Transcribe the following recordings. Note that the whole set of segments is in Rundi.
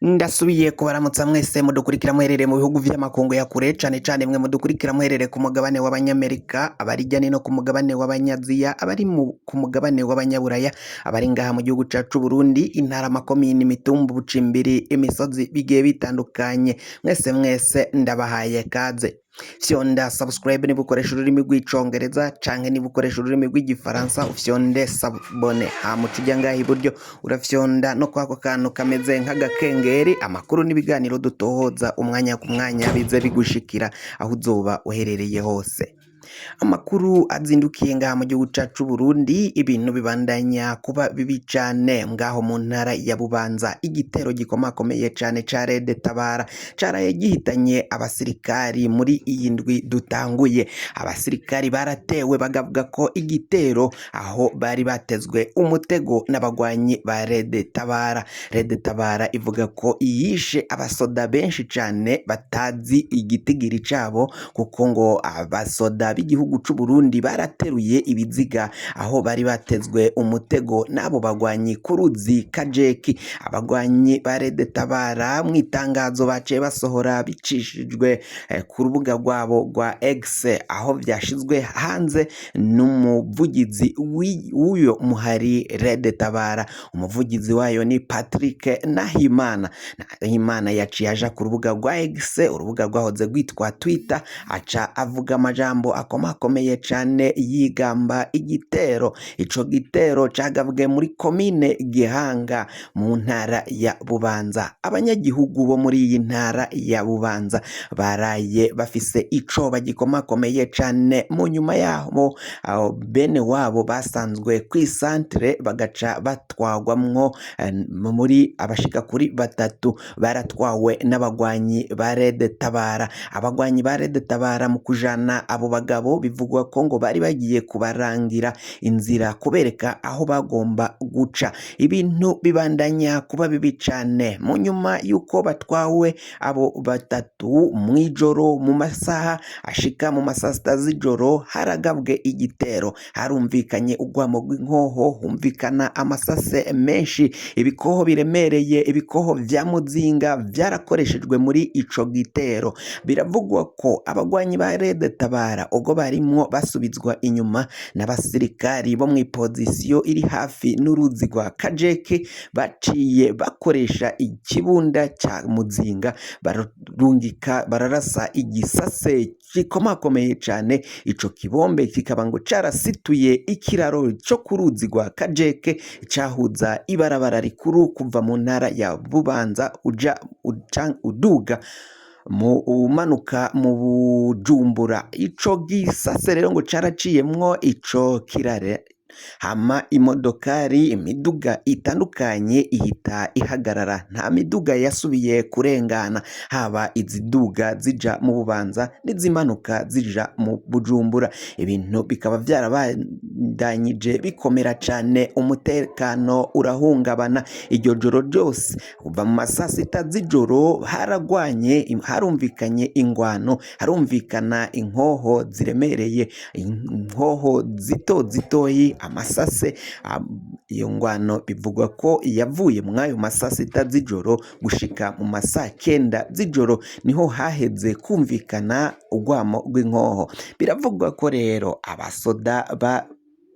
Ndasubiye kubaramutsa mwese mudukurikira muherereye mu bihugu vy'amakungu ya kure cane cane mwe mudukurikira muherereye ku mugabane w'abanyamerika, abari hirya no hino ku mugabane w'abanyaziya, abari ku mugabane w'abanyaburaya, abari ngaha mu gihugu cacu Burundi, intara, amakomine, imitumba, ubucimbiri, imisozi bigiye bitandukanye. Mwese ndabahaye kaze. Fyonda subscribe niba ukoresha ururimi rw'icongereza canke niba ukoresha ururimi rw'igifaransa ufyonde sabone, hama uca uja ngaha iburyo urafyonda no kwako kantu kameze nk'agakengeri, amakuru n'ibiganiro dutohoza umwanya ku mwanya bize bigushikira aho uzoba uherereye hose. Amakuru azindukiye ngaha mu gihugu cacu Burundi, ibintu bibandanya kuba bibi cane ngaho mu ntara ya Bubanza. Igitero gikomakomeye cane ca Rede Tabara caraye gihitanye abasirikari muri iyi ndwi dutanguye. Abasirikari baratewe bagavuga ko igitero aho bari batezwe umutego n'abagwanyi ba Rede Tabara. Rede Tabara ivuga ko yishe abasoda benshi cane batazi igitigiri cabo, kuko ngo abasoda b'igihugu c'u Burundi barateruye ibiziga aho bari batezwe umutego n'abo bagwanyi ku ruzi Kajeki. Abagwanyi ba Rede Tabara mu itangazo baciye basohora bicishijwe ku rubuga rwabo rwa X, aho vyashizwe hanze n'umuvugizi w'uyo muhari Rede Tabara. Umuvugizi wayo ni Patrick Nahimana. Nahimana yaciye aja ku rubuga rwa X, urubuga rwahoze rwitwa Twitter, aca avuga amajambo akomakomeye cane yigamba igitero. Ico gitero cagabwe muri komine Gihanga mu ntara ya Bubanza. Abanyagihugu bo muri iyi ntara ya Bubanza baraye bafise icoba gikomakomeye cane mu nyuma yaho bene wabo basanzwe kw'isantere bagaca batwagwamwo muri abashika kuri batatu baratwawe n'abagwanyi ba Rede Tabara. Abagwanyi ba Rede Tabara mu kujana abo bagabo bivugwa ko ngo bari bagiye kubarangira inzira, kubereka aho bagomba guca. Ibintu bibandanya kuba bibi cane mu nyuma yuko batwawe abo batatu mw'ijoro, mu masaha ashika mu masaa sita z'ijoro haragabwe igitero. Harumvikanye urwamo rw'inkoho, humvikana amasase menshi, ibikoho biremereye, ibikoho vya muzinga vyarakoreshejwe muri ico gitero. Biravugwa ko abagwanyi ba Rede Tabara ubwo barimwo basubizwa inyuma n'abasirikari bo mw'ipozisiyo iri hafi n'uruzi rwa Kajeke, baciye bakoresha ikibunda ca muzinga bararasa igisase gikomakomeye cane. Ico kibombe kikaba ngo carasituye ikiraro co ku ruzi rwa Kajeke cahuza ibarabara rikuru kuva mu ntara ya Bubanza uduga umanuka mu Bujumbura. Ico gisase rero ngo caraciyemwo ico kirare, hama imodokari, imiduga itandukanye ihita ihagarara. Nta miduga yasubiye kurengana, haba iziduga zija mu Bubanza n'izimanuka zija mu Bujumbura. Ibintu bikaba vyarabandanyije bikomera cane, umutekano urahungabana. Iryo joro ryose kuva mu masaa sita z'ijoro harumvikanye ingwano, harumvikana inkoho ziremereye, inkoho zitoyi, amasase. Iyo ngwano bivugwa ko yavuye mw'ayo masaa sita z'ijoro gushika mu masaa 9 z'ijoro niho haheze kumvikana urwamo rw'inkoho. Biravugwa ko rero abasoda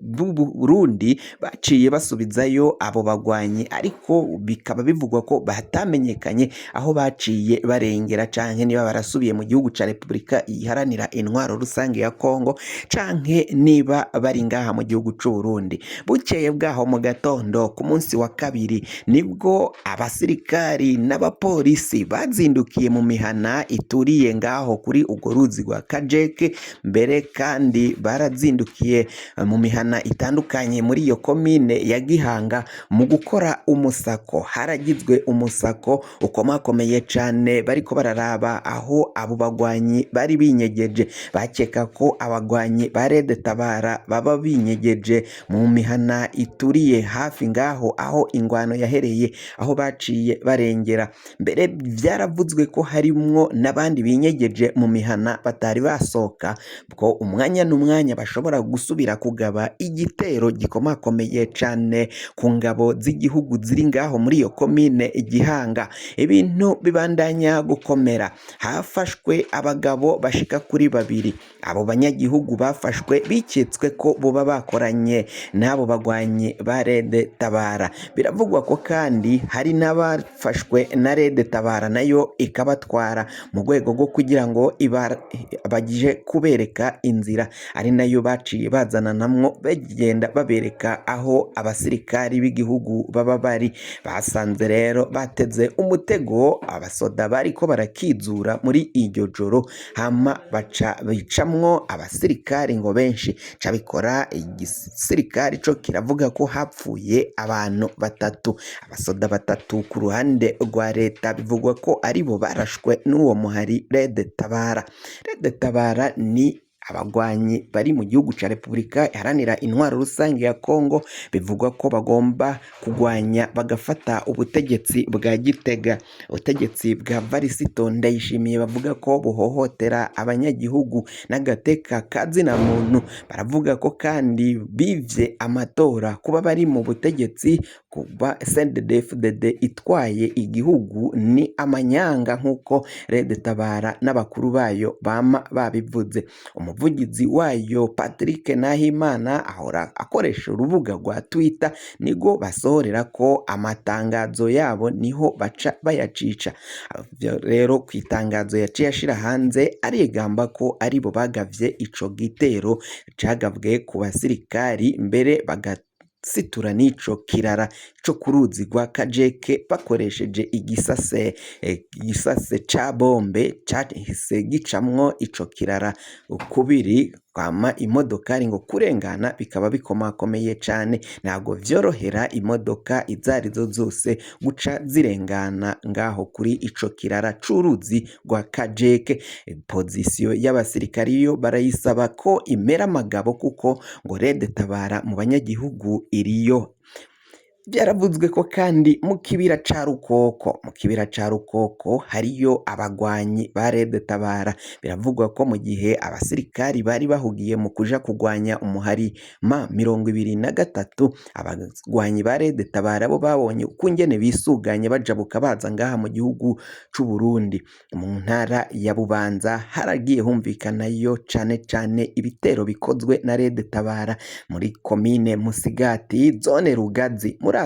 Burundi baciye basubizayo abo bagwanyi, ariko bikaba bivugwa ko batamenyekanye aho baciye barengera, canke niba barasubiye mu gihugu ca Repubulika iharanira intwaro rusange ya Kongo, canke niba bari ngaha mu gihugu c'u Burundi. Bukeye bwaho mu gatondo ku munsi wa kabiri nibwo abasirikari n'abapolisi bazindukiye mu mihana ituriye ngaho kuri urwo ruzi rwa Kajeke. Mbere kandi barazindukiye mu mihana itandukanye muri iyo komine ya Gihanga mu gukora umusako. Haragizwe umusako ukomakomeye cane, bariko bararaba aho abo bagwanyi bari binyegeje. Bakeka ko abagwanyi ba Rede Tabara baba binyegeje mu mihana ituriye hafi ngaho aho ingwano yahereye, aho baciye barengera. Mbere vyaravuzwe ko harimwo n'abandi binyegeje mu mihana batari basoka, bwo umwanya n'umwanya bashobora gusubira kugaba igitero gikomakomeye cane ku ngabo z'igihugu ziri ngaho muri iyo komine Gihanga. Ibintu bibandanya gukomera, hafashwe abagabo bashika kuri babiri. Abo banyagihugu bafashwe biketswe ko boba bakoranye n'abo bagwanyi ba Rede Tabara. Biravugwa ko kandi hari n'abafashwe na Rede Tabara nayo ikabatwara mu rwego rwo kugira ngo bagije kubereka inzira, ari nayo baciye bazananamwo bagenda babereka aho abasirikari b'igihugu baba bari. Basanze rero bateze umutego abasoda bariko barakizura muri iryo joro, hama baca bicamwo abasirikari ngo benshi. Cabikora igisirikari co kiravuga ko hapfuye abantu batatu, abasoda batatu ku ruhande rwa leta bivugwa ko aribo barashwe n'uwo muhari Rede Tabara. Rede Tabara ni abagwanyi bari mu gihugu ca Repubulika iharanira intwaro rusange ya Kongo. Bivugwa ko bagomba kugwanya bagafata ubutegetsi bwa Gitega, ubutegetsi bwa Varisito Ndayishimiye bavuga ko buhohotera abanyagihugu n'agateka kazina muntu. Baravuga ko kandi bivye amatora kuba bari mu butegetsi, kuba CNDD-FDD itwaye igihugu ni amanyanga nk'uko Rede Tabara n'abakuru bayo bama babivuze. Umuvugizi wayo Patrick Nahimana ahora akoresha urubuga rwa Twitter, nigo basohorera ko amatangazo yabo, niho baca bayacica. Rero ku itangazo yaciye ashira hanze arigamba ko aribo bagavye ico gitero cagabwe ku basirikari, mbere situra n'ico kirara co ku ruzi rwa Kajeke bakoresheje igisase ca bombe cahise gicamwo ico kirara ukubiri, kwama imodokari ngo kurengana bikaba bikomakomeye cane. Ntabwo vyorohera imodoka izarizo zose guca zirengana ngaho kuri ico kirara c'uruzi rwa Kajeke. Pozisiyo y'abasirikari yo barayisaba ko imera amagabo, kuko ngo Rede Tabara mu banyagihugu iriyo. Byaravuzwe ko kandi mu kibira ca Rukoko hariyo abagwanyi ba Rede Tabara. Biravugwa ko mu gihe abasirikari bari bahugiye mu kuja kugwanya umuhari M23, abagwanyi ba Rede Tabara bo babonye ukungene bisuganye bajabuka baza ngaha mu gihugu c'u Burundi. Mu ntara ya Bubanza haragiye humvikanayo cane cane ibitero bikozwe na Rede Tabara muri komine Musigati, zone Rugazi. Murazi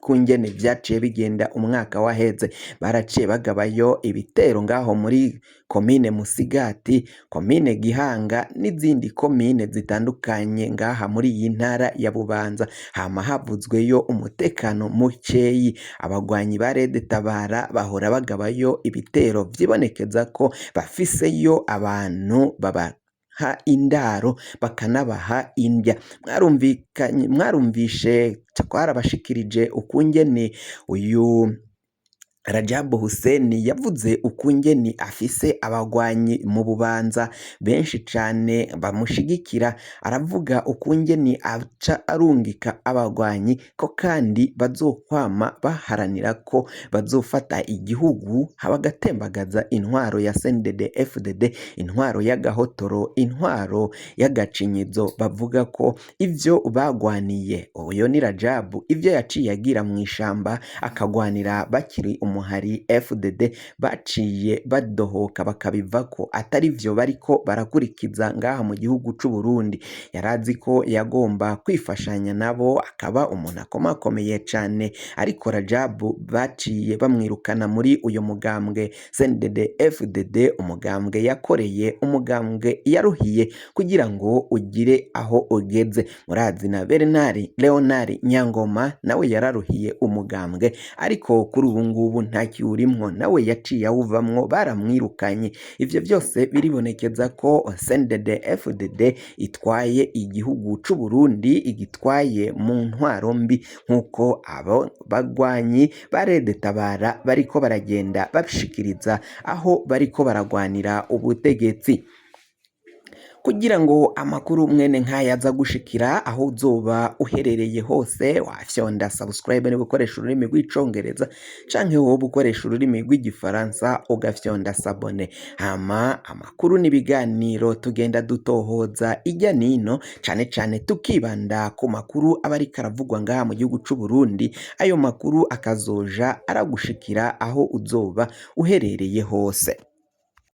kungene vyaciye bigenda umwaka waheze, baraciye bagabayo ibitero ngaho muri komine Musigati, komine Gihanga n'izindi komine zitandukanye ngaha muri iyi ntara ya Bubanza. Hama havuzweyo umutekano mukeyi, abagwanyi ba Rede Tabara bahora bagabayo ibitero vyibonekeza ko bafiseyo abantu ha indaro bakanabaha indya. Mwarumvishe twarabashikirije ukungene uyu Rajabu Hussein yavuze ukungene afise abagwanyi mu Bubanza benshi cane bamushigikira. Aravuga ukungene aca arungika abagwanyi ko kandi bazokwama baharanira ko bazofata igihugu, bagatembagaza intwaro ya CNDD-FDD, intwaro y'agahotoro, intwaro y'agacinyizo. Bavuga ko ivyo bagwaniye, uyo ni Rajabu, ivyo yaciye agira mu ishamba akagwanira bakiri umuhari FDD, baciye badohoka bakabivako atari vyo bariko barakurikiza ngaha mu gihugu c'u Burundi. Yarazi ko yagomba kwifashanya nabo, akaba umuntu akomakomeye cane, ariko Rajabu baciye bamwirukana muri uyo mugambwe CNDD-FDD, umugambwe yakoreye, umugambwe yaruhiye kugira ngo ugire aho ugeze. Murazi na Leonard Nyangoma nawe yararuhiye umugambwe, ariko kuri ubu ngubu ntakiwurimwo, nawe yaciye awuvamwo, baramwirukanye. Ivyo byose biribonekeza ko CNDD-FDD itwaye igihugu c'u Burundi, igitwaye mu ntwaro mbi, nk'uko abo bagwanyi ba Rede Tabara bariko baragenda babishikiriza aho bariko baragwanira ubutegetsi. kugira ngo amakuru mwene nk'aya aza gushikira aho uzoba uherereye hose, wafyonda subscribe niba ukoresha ururimi rw'icongereza canke woba ukoresha ururimi rw'igifaransa ugafyonda sabone. Hama amakuru n'ibiganiro tugenda dutohoza ijya nino, cane cane tukibanda ku makuru aba ariko aravugwa ngaha mu gihugu c'u Burundi, ayo makuru akazoja aragushikira aho uzoba uherereye hose.